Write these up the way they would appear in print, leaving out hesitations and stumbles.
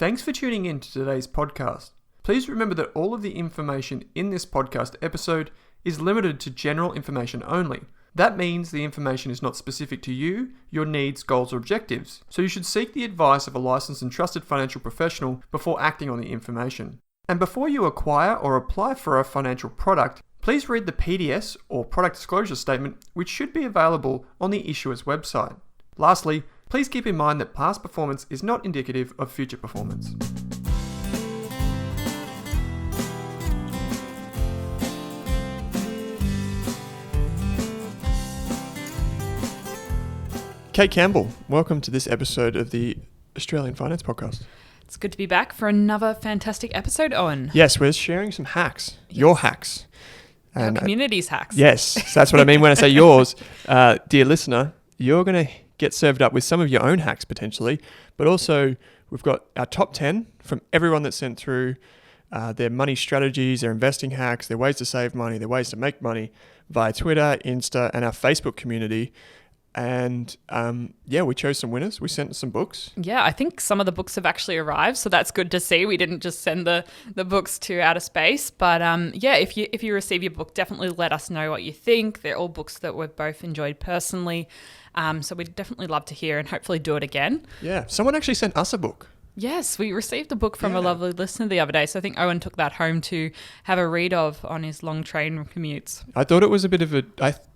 Thanks for tuning in to today's podcast. Please remember that all of the information in this podcast episode is limited to general information only. That means the information is not specific to you, your needs, goals, or objectives, so you should seek the advice of a licensed and trusted financial professional before acting on the information. And before you acquire or apply for a financial product, please read the PDS or Product Disclosure Statement, which should be available on the issuer's website. Lastly, please keep in mind that past performance is not indicative of future performance. Kate Campbell, welcome to this episode of the Australian Finance Podcast. It's good to be back for another fantastic episode, Owen. Yes, we're sharing some hacks, your hacks. And our community's hacks. Yes, that's what I mean when I say yours. Dear listener, you're going to get served up with some of your own hacks potentially, but also we've got our top 10 from everyone that sent through their money strategies, their investing hacks, their ways to save money, their ways to make money via Twitter, Insta, and our Facebook community. And we chose some winners. We sent some books. Yeah, I think some of the books have actually arrived, so that's good to see. We didn't just send the books to outer space. But if you receive your book, definitely let us know what you think. They're all books that we've both enjoyed personally. So we'd definitely love to hear and hopefully do it again. Yeah, someone actually sent us a book. Yes, we received a book from a lovely listener the other day. So I think Owen took that home to have a read of on his long train commutes. I thought it was a bit of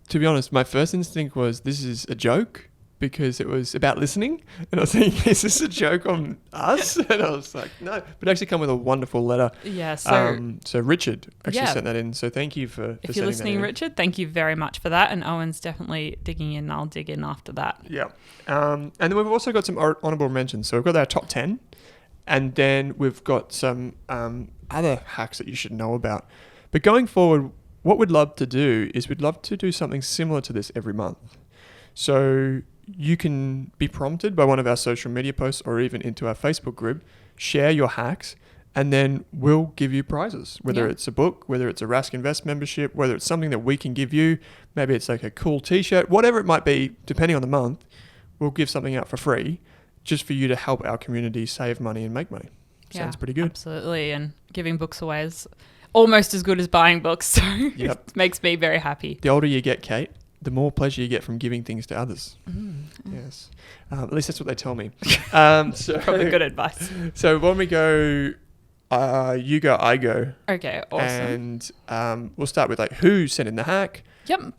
to be honest, my first instinct was this is a joke because it was about listening. And I was thinking, is this a joke on us? And I was like, no. But it actually come with a wonderful letter. Yeah. So Richard actually sent that in. So thank you for sending that in. If you're listening, Richard, thank you very much for that. And Owen's definitely digging in. I'll dig in after that. Yeah. And then we've also got some honourable mentions. So we've got our top 10. And then we've got some other hacks that you should know about. But going forward, what we'd love to do is we'd love to do something similar to this every month. So you can be prompted by one of our social media posts or even into our Facebook group, share your hacks, and then we'll give you prizes, whether it's a book, whether it's a Rask Invest membership, whether it's something that we can give you, maybe it's like a cool t-shirt, whatever it might be, depending on the month, we'll give something out for free just for you to help our community save money and make money. Sounds pretty good. Absolutely. And giving books away is almost as good as buying books. So it makes me very happy. The older you get, Kate, the more pleasure you get from giving things to others. Yes. At least that's what they tell me. So probably good advice. So when we go, you go, I go. Okay, awesome. And we'll start with like who sent in the hack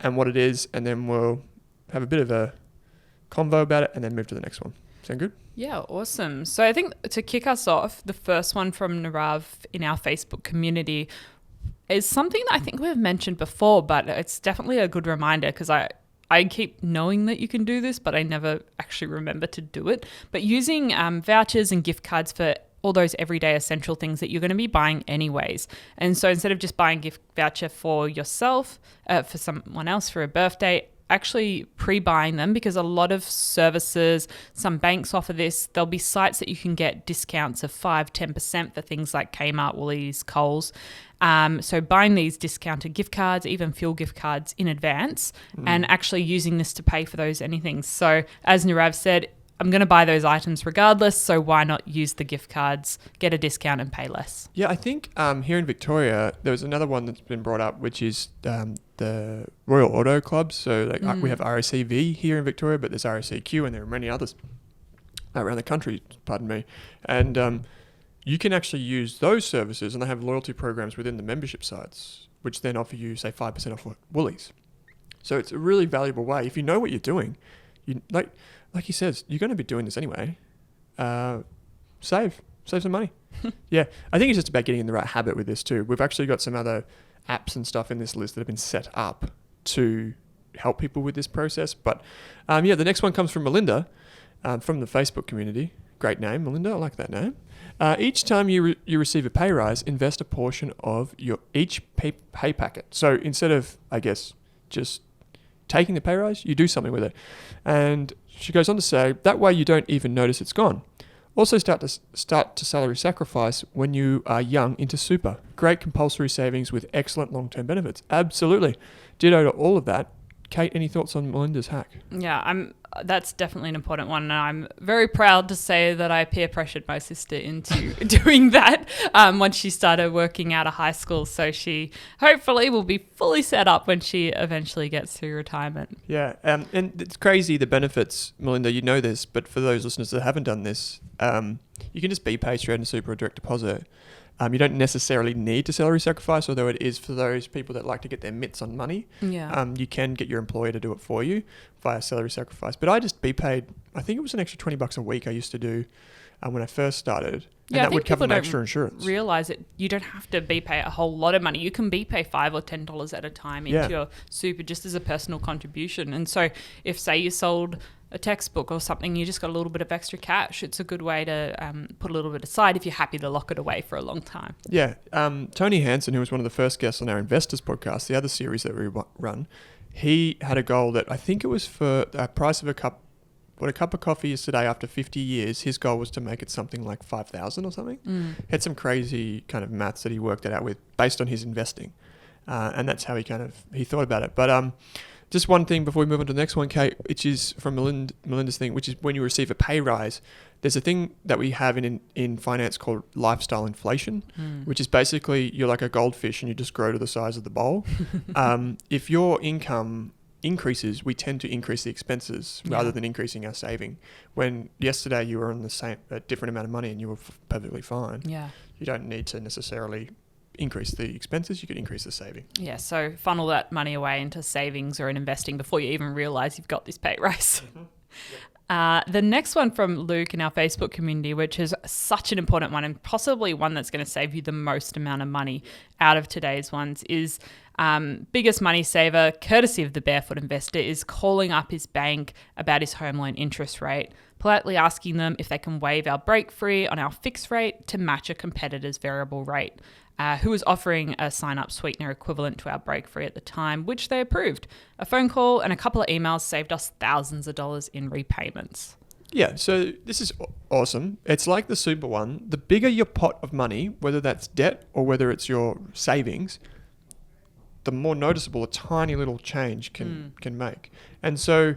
and what it is, and then we'll have a bit of a convo about it and then move to the next one. Sound good? Yeah, awesome. So I think to kick us off, the first one from Narav in our Facebook community is something that I think we've mentioned before, but it's definitely a good reminder because I keep knowing that you can do this, but I never actually remember to do it. But using vouchers and gift cards for all those everyday essential things that you're going to be buying anyways. And so instead of just buying a gift voucher for yourself, for someone else for a birthday, actually pre-buying them, because a lot of services, some banks offer this. There'll be sites that you can get discounts of 5-10% for things like Kmart, Woolies, Coles. So buying these discounted gift cards, even fuel gift cards in advance, and actually using this to pay for those anything. So as Nirav said, I'm going to buy those items regardless, so why not use the gift cards, get a discount and pay less? Yeah, I think here in Victoria, there was another one that's been brought up, which is the Royal Auto Clubs. So we have RACV here in Victoria, but there's RACQ and there are many others around the country, pardon me. And you can actually use those services, and they have loyalty programs within the membership sites, which then offer you, say, 5% off Woolies. So it's a really valuable way. If you know what you're doing, like he says, you're going to be doing this anyway. Save some money. Yeah, I think it's just about getting in the right habit with this too. We've actually got some other apps and stuff in this list that have been set up to help people with this process. But the next one comes from Melinda from the Facebook community. Great name, Melinda. I like that name. Each time you receive a pay rise, invest a portion of your each pay packet. So instead of, I guess, just taking the pay rise, you do something with it. And she goes on to say, that way you don't even notice it's gone. Also start to salary sacrifice when you are young into super. Great compulsory savings with excellent long-term benefits. Absolutely. Ditto to all of that. Kate, any thoughts on Melinda's hack? Yeah, that's definitely an important one, and I'm very proud to say that I peer pressured my sister into doing that once she started working out of high school. So she hopefully will be fully set up when she eventually gets through retirement. Yeah, and it's crazy the benefits, Melinda. You know this, but for those listeners that haven't done this, you can just BPay straight into super or direct deposit. You don't necessarily need to salary sacrifice, although it is for those people that like to get their mitts on money. Yeah. You can get your employer to do it for you via salary sacrifice. But I just BPayed, I think it was an extra $20 a week I used to do when I first started. Yeah, and I that would think cover my people extra insurance. Realize that you don't have to BPay a whole lot of money. You can BPay $5 or $10 at a time into your super just as a personal contribution. And so if, say, you sold a textbook or something, you just got a little bit of extra cash, it's a good way to put a little bit aside if you're happy to lock it away for a long time. Yeah. Tony Hansen, who was one of the first guests on our Investors podcast, the other series that we run, he had a goal that I think it was for a price of a cup of coffee is today after 50 years. His goal was to make it something like 5,000 or something. He had some crazy kind of maths that he worked it out with based on his investing. And that's how he thought about it. But just one thing before we move on to the next one, Kate, which is from Melinda's thing, which is when you receive a pay rise, there's a thing that we have in finance called lifestyle inflation, which is basically you're like a goldfish and you just grow to the size of the bowl. If your income increases, we tend to increase the expenses rather than increasing our saving. When yesterday you were on a different amount of money and you were perfectly fine. Yeah. You don't need to necessarily increase the expenses, you could increase the saving. Yeah, so funnel that money away into savings or in investing before you even realize you've got this pay rise. The next one from Luke in our Facebook community, which is such an important one and possibly one that's going to save you the most amount of money out of today's ones, is biggest money saver, courtesy of the Barefoot Investor, is calling up his bank about his home loan interest rate, politely asking them if they can waive our break free on our fixed rate to match a competitor's variable rate. Who was offering a sign-up sweetener equivalent to our break free at the time, which they approved. A phone call and a couple of emails saved us thousands of dollars in repayments. Yeah, so this is awesome. It's like the super one. The bigger your pot of money, whether that's debt or whether it's your savings, the more noticeable a tiny little change can make. And so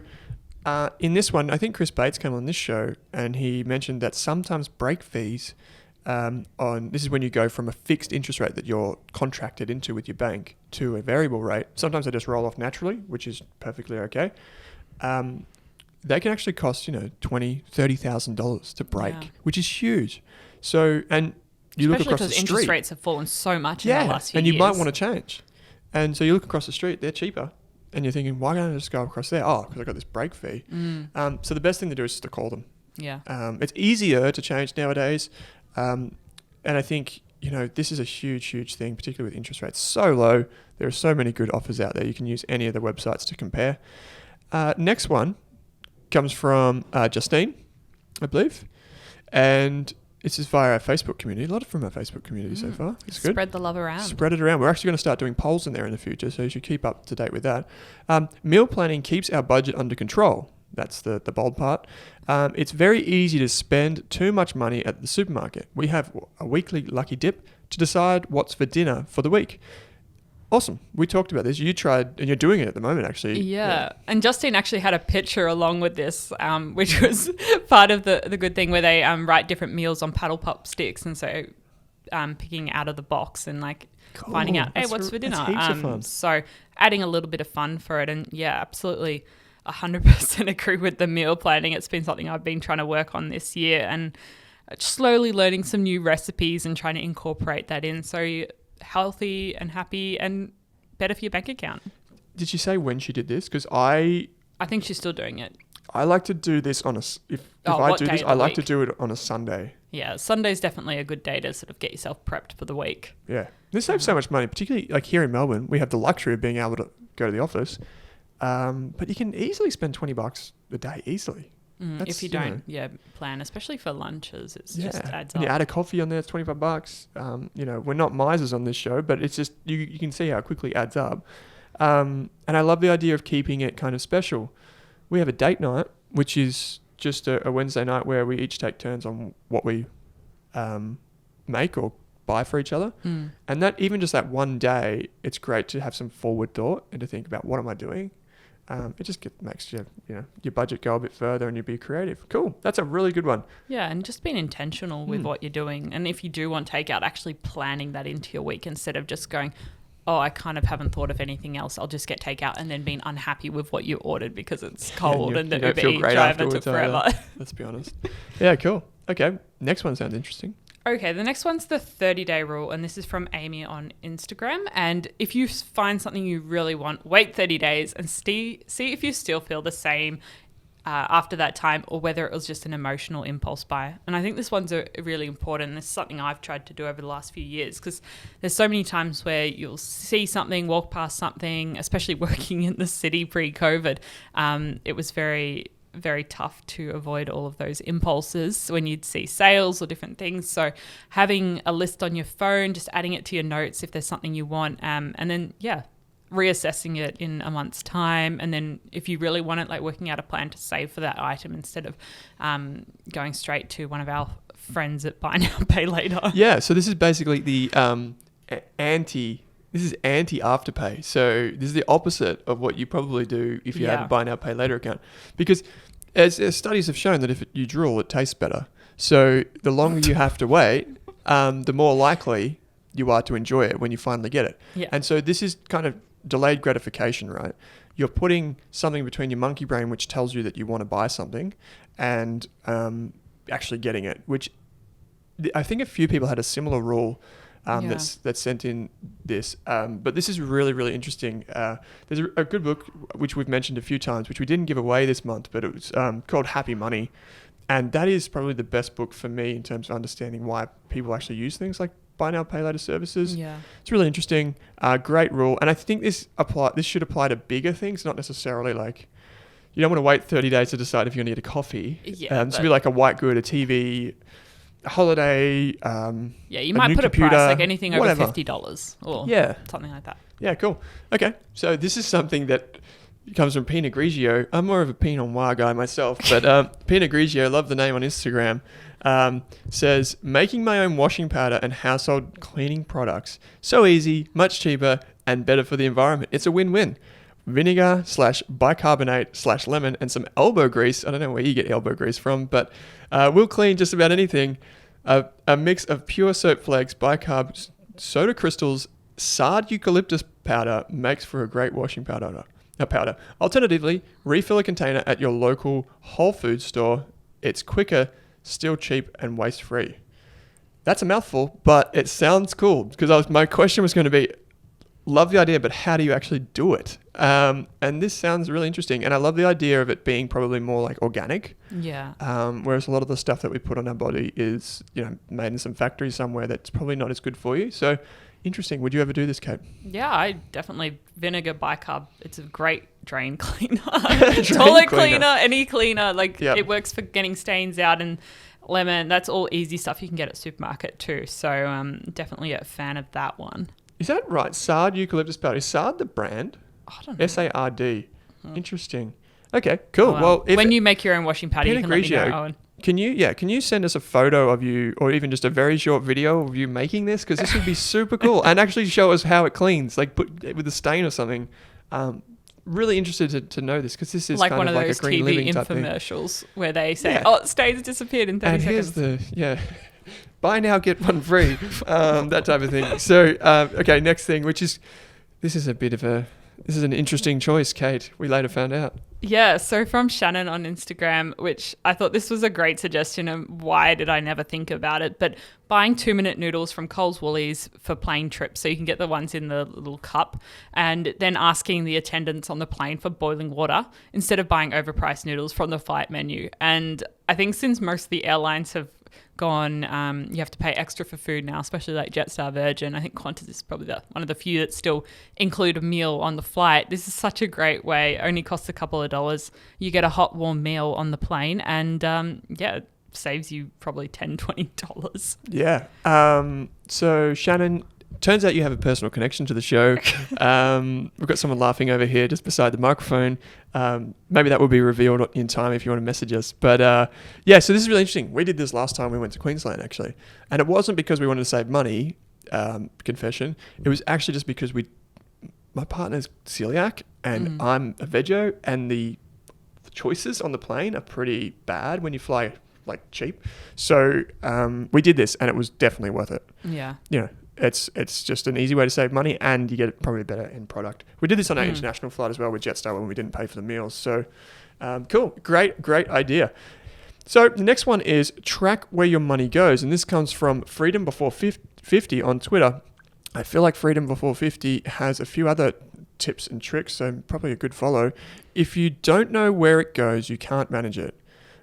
in this one, I think Chris Bates came on this show and he mentioned that sometimes break fees this is when you go from a fixed interest rate that you're contracted into with your bank to a variable rate. Sometimes they just roll off naturally, which is perfectly okay. They can actually cost, $20,000, $30,000 to break, which is huge. So, and you especially look across the street. Interest rates have fallen so much in the last few years. And you might want to change. And so you look across the street, they're cheaper. And you're thinking, why can't I just go across there? Oh, because I got this break fee. So the best thing to do is just to call them. Yeah. It's easier to change nowadays. And I think, this is a huge, huge thing, particularly with interest rates so low. There are so many good offers out there. You can use any of the websites to compare. Next one comes from Justine, I believe. And this is via our Facebook community. A lot from our Facebook community so far. It's good. Spread the love around. Spread it around. We're actually going to start doing polls in there in the future, so you should keep up to date with that. Meal planning keeps our budget under control. That's the bold part. It's very easy to spend too much money at the supermarket. We have a weekly lucky dip to decide what's for dinner for the week. Awesome. We talked about this. You tried, and you're doing it at the moment, actually. Yeah. And Justine actually had a picture along with this, which was part of the good thing where they write different meals on paddle pop sticks. And so picking out of the box and finding out, hey, what's for dinner? That's heaps of fun. So adding a little bit of fun for it. And yeah, absolutely 100% agree with the meal planning. It's been something I've been trying to work on this year and slowly learning some new recipes and trying to incorporate that in. So you're healthy and happy and better for your bank account. Did she say when she did this? Because I think she's still doing it. I like to do this on I like to do it on a Sunday. Yeah, Sunday's definitely a good day to sort of get yourself prepped for the week. Yeah. This saves so much money, particularly like here in Melbourne. We have the luxury of being able to go to the office. But you can easily spend $20 a day easily. If you don't plan, especially for lunches, it's just adds up. And you add a coffee on there, it's $25. We're not misers on this show, but it's just, you can see how it quickly adds up. And I love the idea of keeping it kind of special. We have a date night, which is just a Wednesday night where we each take turns on what we make or buy for each other. And that, even just that one day, it's great to have some forward thought and to think about what am I doing? it just makes your budget go a bit further and you be creative. Cool. That's a really good one. Yeah, and just being intentional with what you're doing. And if you do want takeout, actually planning that into your week instead of just going, oh, I kind of haven't thought of anything else. I'll just get takeout, and then being unhappy with what you ordered because it's cold and the Uber Eats driver took forever. Let's be honest. Yeah, cool. Okay, next one sounds interesting. Okay, the next one's the 30-day rule, and this is from Amy on Instagram. And if you find something you really want, wait 30 days and see if you still feel the same after that time, or whether it was just an emotional impulse buy. And I think this one's really important. This is something I've tried to do over the last few years, because there's so many times where you'll see something, walk past something, especially working in the city pre-COVID. It was very tough to avoid all of those impulses when you'd see sales or different things. So having a list on your phone, just adding it to your notes if there's something you want, and then reassessing it in a month's time. And then if you really want it, like working out a plan to save for that item instead of going straight to one of our friends at Buy Now Pay Later. Yeah, so this is basically the anti Afterpay. So this is the opposite of what you probably do if you have a Buy Now Pay Later account, because as studies have shown that if you drool, it tastes better. So the longer you have to wait, the more likely you are to enjoy it when you finally get it. Yeah. And so this is kind of delayed gratification, right? You're putting something between your monkey brain, which tells you that you want to buy something, and actually getting it, which I think a few people had a similar rule that's sent in this. But this is really, really interesting. There's a good book, which we've mentioned a few times, which we didn't give away this month, but it was called Happy Money. And that is probably the best book for me in terms of understanding why people actually use things like Buy Now Pay Later services. Yeah. It's really interesting. Great rule. And I think this should apply to bigger things, not necessarily like, you don't want to wait 30 days to decide if you need a coffee. Yeah. This would be like a white good, a TV, a holiday. You might put computer, a price, like anything over whatever. $50 or something like that. Yeah, cool. Okay. So this is something that comes from Pinot Grigio. I'm more of a Pinot Noir guy myself, but Pinot Grigio, love the name on Instagram, says, making my own washing powder and household cleaning products. So easy, much cheaper, and better for the environment. It's a win-win. Vinegar / bicarbonate / lemon and some elbow grease. I don't know where you get elbow grease from, but we'll clean just about anything. A mix of pure soap flakes, bicarb, soda crystals, Sard eucalyptus powder makes for a great washing powder. Alternatively, refill a container at your local Whole Foods store. It's quicker, still cheap, and waste-free. That's a mouthful, but it sounds cool, because my question was going to be, love the idea, but how do you actually do it? And this sounds really interesting, and I love the idea of it being probably more like organic. Yeah. Whereas a lot of the stuff that we put on our body is, made in some factory somewhere that's probably not as good for you. So interesting. Would you ever do this, Kate? Yeah, I definitely vinegar bicarb. It's a great drain cleaner. Toilet cleaner, any cleaner. It works for getting stains out, and lemon. That's all easy stuff you can get at supermarket too. So definitely a fan of that one. Is that right? Sard eucalyptus powder. Is Sard the brand? I don't know. SARD. Interesting. Okay, cool. Well, when you make your own washing powder, you can let me know, Owen. Can you send us a photo of you, or even just a very short video of you making this? Because this would be super cool, and actually show us how it cleans, like put with a stain or something. Really interested to know this, because this is like kind one of like those a green TV living type thing. infomercials where they say, "Oh, stains disappeared in 30 seconds." And here's buy now get one free, that type of thing. So okay, next thing, this is an interesting choice, Kate. We later found out. Yeah, so from Shannon on Instagram, which I thought this was a great suggestion, and why did I never think about it? But buying 2-minute noodles from Coles Woolies for plane trips, so you can get the ones in the little cup, and then asking the attendants on the plane for boiling water instead of buying overpriced noodles from the flight menu. And I think since most of the airlines have gone, you have to pay extra for food now, especially like Jetstar, Virgin. I think Qantas is probably one of the few that still include a meal on the flight. This is such a great way. It only costs a couple of dollars. You get a hot, warm meal on the plane, and it saves you probably $10, $20. Yeah. So Shannon, turns out you have a personal connection to the show. We've got someone laughing over here just beside the microphone. Maybe that will be revealed in time if you want to message us. But so this is really interesting. We did this last time we went to Queensland, actually. And it wasn't because we wanted to save money, confession. It was actually just because my partner's celiac and I'm a veggie, and the choices on the plane are pretty bad when you fly like cheap. So we did this, and it was definitely worth it. Yeah. You know, it's just an easy way to save money, and you get probably a better end product. We did this on our international flight as well with Jetstar when we didn't pay for the meals. So cool. Great idea. So the next one is track where your money goes. And this comes from Freedom Before 50 on Twitter. I feel like Freedom Before 50 has a few other tips and tricks, so probably a good follow. If you don't know where it goes, you can't manage it.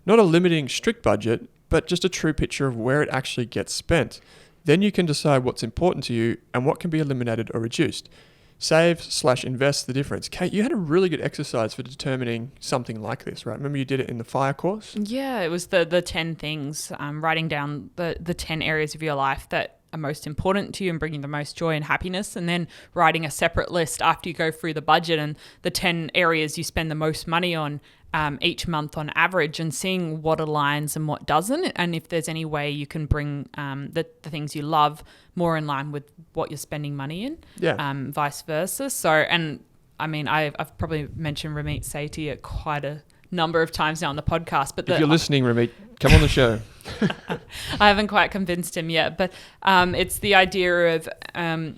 Not a limiting strict budget, but just a true picture of where it actually gets spent. Then you can decide what's important to you and what can be eliminated or reduced. Save/invest the difference. Kate, you had a really good exercise for determining something like this, right? Remember you did it in the FIRE course? Yeah, it was the 10 things, writing down the 10 areas of your life that are most important to you and bringing the most joy and happiness, and then writing a separate list after you go through the budget and the 10 areas you spend the most money on each month on average, and seeing what aligns and what doesn't, and if there's any way you can bring the things you love more in line with what you're spending money in, vice versa. So, and I mean, I've probably mentioned Ramit Sethi quite a number of times now on the podcast, but if you're listening, Ramit, come on the show. I haven't quite convinced him yet, but it's the idea of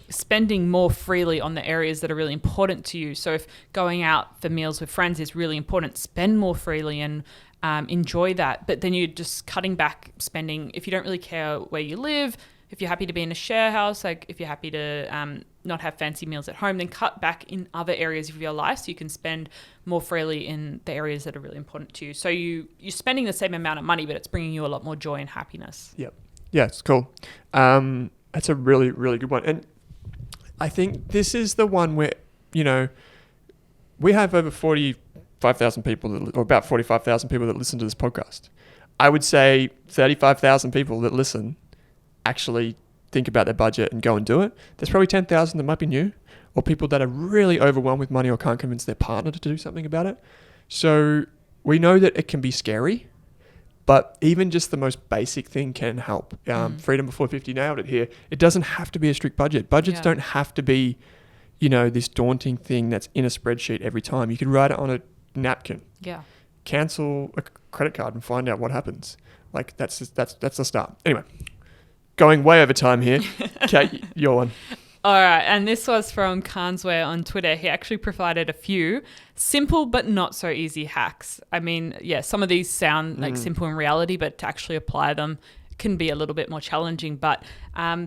spending more freely on the areas that are really important to you. So if going out for meals with friends is really important, spend more freely and enjoy that. But then you're just cutting back spending if you don't really care where you live. If you're happy to be in a share house, like if you're happy to not have fancy meals at home, then cut back in other areas of your life so you can spend more freely in the areas that are really important to you. So you're spending the same amount of money, but it's bringing you a lot more joy and happiness. Yep. Yeah, it's cool. That's a really, really good one. And I think this is the one where, you know, we have over 45,000 people, or about 45,000 people that listen to this podcast. I would say 35,000 people that listen actually think about their budget and go and do it. There's probably 10,000 that might be new, or people that are really overwhelmed with money or can't convince their partner to do something about it. So we know that it can be scary, but even just the most basic thing can help. Freedom Before 50 nailed it here. It doesn't have to be a strict budget. Budgets don't have to be, you know, this daunting thing that's in a spreadsheet every time. You could write it on a napkin. Yeah. Cancel a credit card and find out what happens. Like that's the start. Anyway, going way over time here. Kate, your one. All right, and this was from Carnsware on Twitter. He actually provided a few simple but not so easy hacks. I mean, yeah, some of these sound like simple in reality, but to actually apply them can be a little bit more challenging. But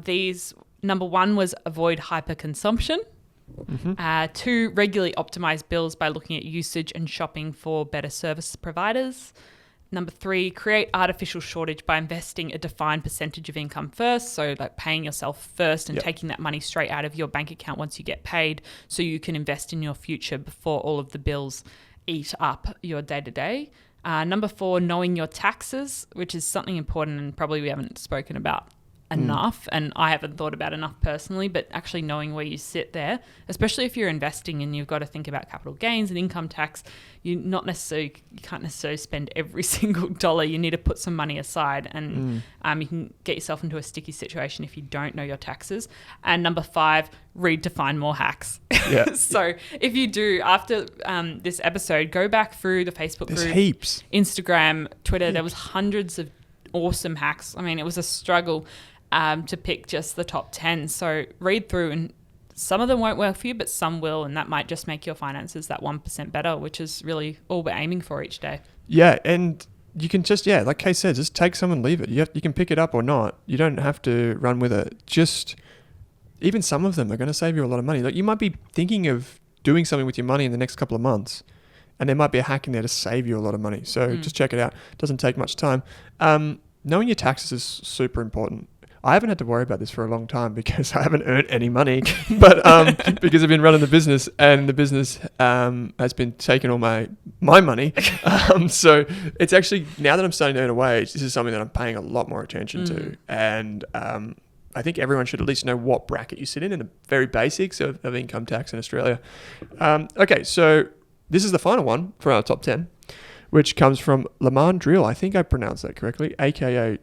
these, number one was avoid hyperconsumption. 2, regularly optimize bills by looking at usage and shopping for better service providers. Number 3, create artificial shortage by investing a defined percentage of income first. So like paying yourself first and taking that money straight out of your bank account once you get paid so you can invest in your future before all of the bills eat up your day-to-day. Number 4, knowing your taxes, which is something important and probably we haven't spoken about enough, and I haven't thought about enough personally, but actually knowing where you sit there, especially if you're investing and you've got to think about capital gains and income tax, you can't necessarily spend every single dollar. You need to put some money aside, and you can get yourself into a sticky situation if you don't know your taxes. And number 5, read to find more hacks. Yeah. So if you do, after this episode, go back through the Facebook group, heaps, Instagram, Twitter. There was hundreds of awesome hacks. I mean, it was a struggle to pick just the top 10. So read through, and some of them won't work for you, but some will, and that might just make your finances that 1% better, which is really all we're aiming for each day. Yeah, and you can just, like Kay said, just take some and leave it. You can pick it up or not. You don't have to run with it. Just, even some of them are going to save you a lot of money. Like you might be thinking of doing something with your money in the next couple of months, and there might be a hack in there to save you a lot of money. So just check it out. It doesn't take much time. Knowing your taxes is super important. I haven't had to worry about this for a long time because I haven't earned any money, but because I've been running the business, and the business has been taking all my money. So it's actually, now that I'm starting to earn a wage, this is something that I'm paying a lot more attention to. And I think everyone should at least know what bracket you sit in the very basics of income tax in Australia. Okay, so this is the final one for our top 10, which comes from Lamar Drill. I think I pronounced that correctly, aka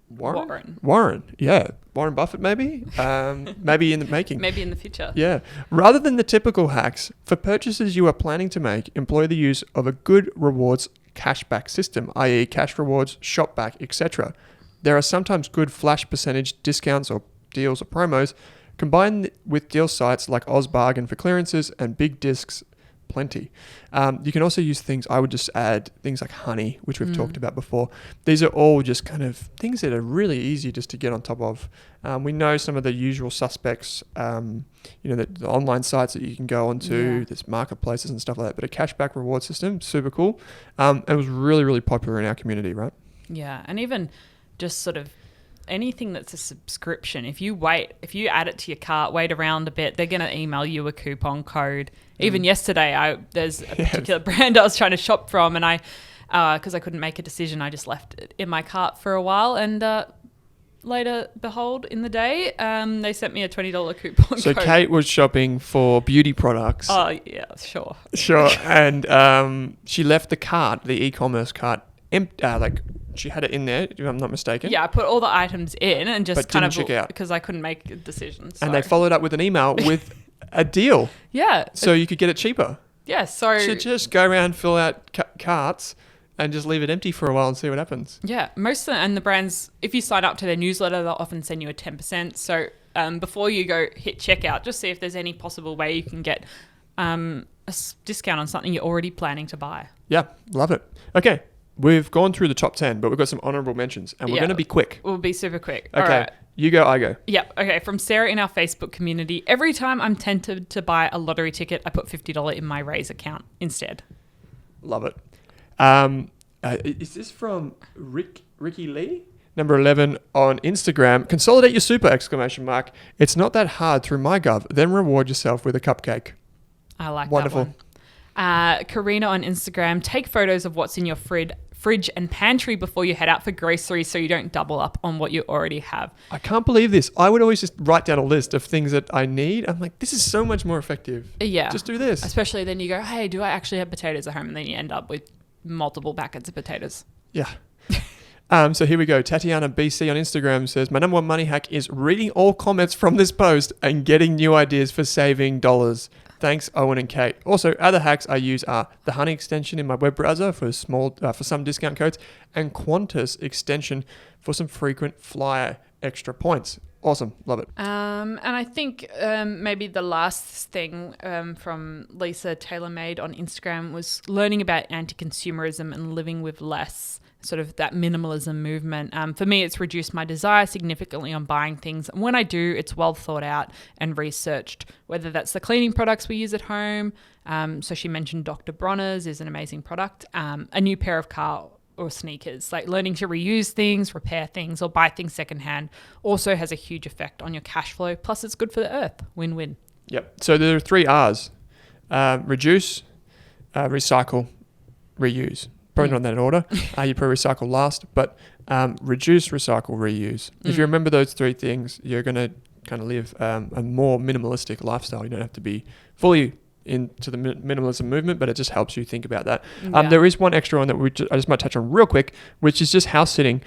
Warren. Yeah. Warren Buffett, maybe? Maybe in the making. Maybe in the future. Yeah. Rather than the typical hacks, for purchases you are planning to make, employ the use of a good rewards cashback system, i.e. cash rewards, shopback, etc. There are sometimes good flash percentage discounts or deals or promos combined with deal sites like Oz Bargain for clearances and Big Discs plenty. You can also use things, I would just add things like Honey, which we've talked about before. These are all just kind of things that are really easy just to get on top of. We know some of the usual suspects, the online sites that you can go onto, there's marketplaces and stuff like that, but a cashback reward system, super cool. It was really, really popular in our community, right? Yeah, and even just sort of anything that's a subscription, if you add it to your cart, wait around a bit, they're going to email you a coupon code. Even yesterday, there's a particular brand I was trying to shop from, and because I couldn't make a decision, I just left it in my cart for a while, and later, behold, in the day, they sent me a $20 coupon So code. Kate was shopping for beauty products. Oh, yeah, sure. Sure, and she left the cart, the e-commerce cart, empty, she had it in there, if I'm not mistaken. Yeah, I put all the items in and just But kind didn't of check out. because I couldn't make a decision. So. And they followed up with an email with a deal. Yeah. So you could get it cheaper. Yeah, so... So just go around, fill out carts and just leave it empty for a while and see what happens. Yeah, most of the brands, if you sign up to their newsletter, they'll often send you a 10%. So before you go hit checkout, just see if there's any possible way you can get a discount on something you're already planning to buy. Yeah, love it. Okay. We've gone through the top 10, but we've got some honorable mentions, and we're going to be quick. We'll be super quick. Okay, All right. You go, I go. Yep. Okay, from Sarah in our Facebook community. Every time I'm tempted to buy a lottery ticket, I put $50 in my Raise account instead. Love it. Is this from Ricky Lee? Number 11 on Instagram. Consolidate your super, ! It's not that hard through MyGov. Then reward yourself with a cupcake. I like Wonderful. that one. Karina on Instagram. Take photos of what's in your fridge and pantry before you head out for groceries so you don't double up on what you already have. I can't believe this. I would always just write down a list of things that I need. I'm like, this is so much more effective. Yeah. Just do this. Especially then you go, hey, do I actually have potatoes at home? And then you end up with multiple packets of potatoes. Yeah. So here we go. Tatiana BC on Instagram says, my number one money hack is reading all comments from this post and getting new ideas for saving dollars. Thanks, Owen and Kate. Also, other hacks I use are the Honey extension in my web browser for some discount codes, and Qantas extension for some frequent flyer extra points. Awesome. Love it. And I think maybe the last thing from Lisa TaylorMade on Instagram was learning about anti-consumerism and living with less, sort of that minimalism movement. For me, it's reduced my desire significantly on buying things. And when I do, it's well thought out and researched, whether that's the cleaning products we use at home. So she mentioned Dr. Bronner's is an amazing product. A new pair of car or sneakers, like learning to reuse things, repair things, or buy things secondhand also has a huge effect on your cash flow. Plus, it's good for the earth. Win-win. Yep. So there are 3 R's. Reduce, recycle, reuse. Probably not in that order. You probably recycle last, but reduce, recycle, reuse. If you remember those 3 things, you're going to kind of live a more minimalistic lifestyle. You don't have to be fully into the minimalism movement, but it just helps you think about that. There is one extra one that I just might touch on real quick, which is just house sitting.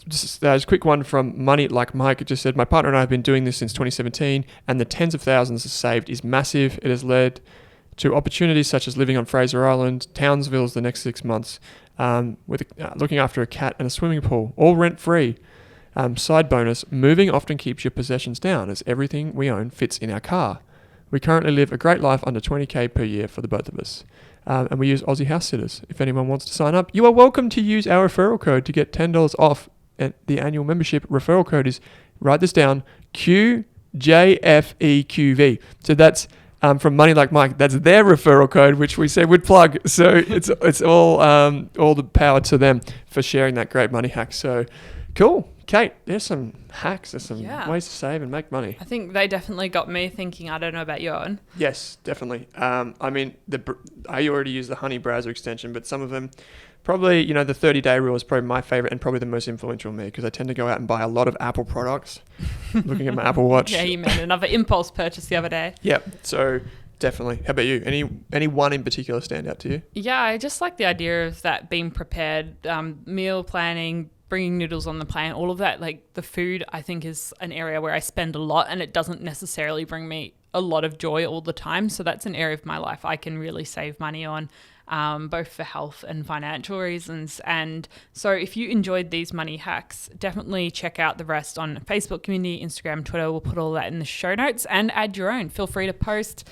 Just a quick one from Money Like Mike. It just said, my partner and I have been doing this since 2017, and the tens of thousands saved is massive. It has led to opportunities such as living on Fraser Island, Townsville's the next 6 months, with looking after a cat and a swimming pool, all rent-free. Side bonus, moving often keeps your possessions down as everything we own fits in our car. We currently live a great life under $20,000 per year for the both of us. And we use Aussie House Sitters. If anyone wants to sign up, you are welcome to use our referral code to get $10 off. And the annual membership referral code is, write this down, QJFEQV. So that's from Money Like Mike. That's their referral code, which we said we'd plug. So it's all the power to them for sharing that great money hack. So cool. Kate, there's some hacks. There's some ways to save and make money. I think they definitely got me thinking. I don't know about you, Owen. Yes, definitely. I mean, I already use the Honey browser extension, but some of them, probably, the 30-day rule is probably my favorite and probably the most influential on me, because I tend to go out and buy a lot of Apple products, looking at my Apple Watch. Yeah, you made another impulse purchase the other day. Yeah, so definitely. How about you? Any one in particular stand out to you? Yeah, I just like the idea of that being prepared, meal planning, bringing noodles on the plane, all of that, like the food, I think is an area where I spend a lot and it doesn't necessarily bring me a lot of joy all the time. So that's an area of my life I can really save money on, both for health and financial reasons. And so if you enjoyed these money hacks, definitely check out the rest on Facebook community, Instagram, Twitter. We'll put all that in the show notes, and add your own. Feel free to post,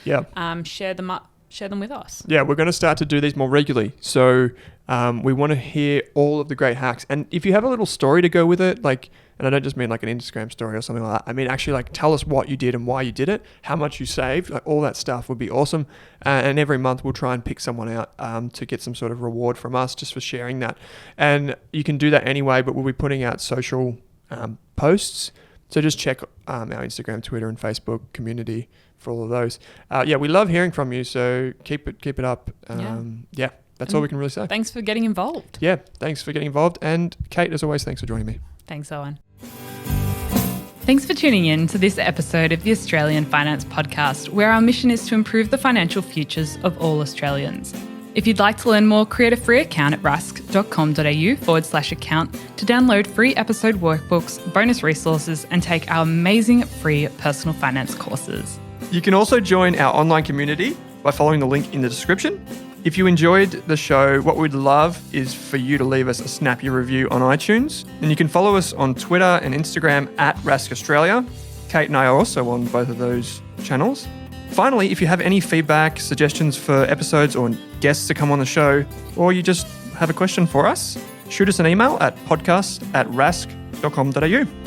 share them with us. Yeah, we're going to start to do these more regularly. So we want to hear all of the great hacks. And if you have a little story to go with it, like, and I don't just mean like an Instagram story or something like that. I mean, actually, like, tell us what you did and why you did it, how much you saved, like, all that stuff would be awesome. And every month we'll try and pick someone out to get some sort of reward from us just for sharing that. And you can do that anyway, but we'll be putting out social posts. So just check our Instagram, Twitter, and Facebook community for all of those. We love hearing from you, so keep it up. That's all we can really say. Thanks for getting involved. Yeah, thanks for getting involved. And Kate, as always, thanks for joining me. Thanks, Owen. Thanks for tuning in to this episode of the Australian Finance Podcast, where our mission is to improve the financial futures of all Australians. If you'd like to learn more, create a free account at rask.com.au/account to download free episode workbooks, bonus resources, and take our amazing free personal finance courses. You can also join our online community by following the link in the description. If you enjoyed the show, what we'd love is for you to leave us a snappy review on iTunes. And you can follow us on Twitter and Instagram at Rask Australia. Kate and I are also on both of those channels. Finally, if you have any feedback, suggestions for episodes or guests to come on the show, or you just have a question for us, shoot us an email at podcast@rask.com.au.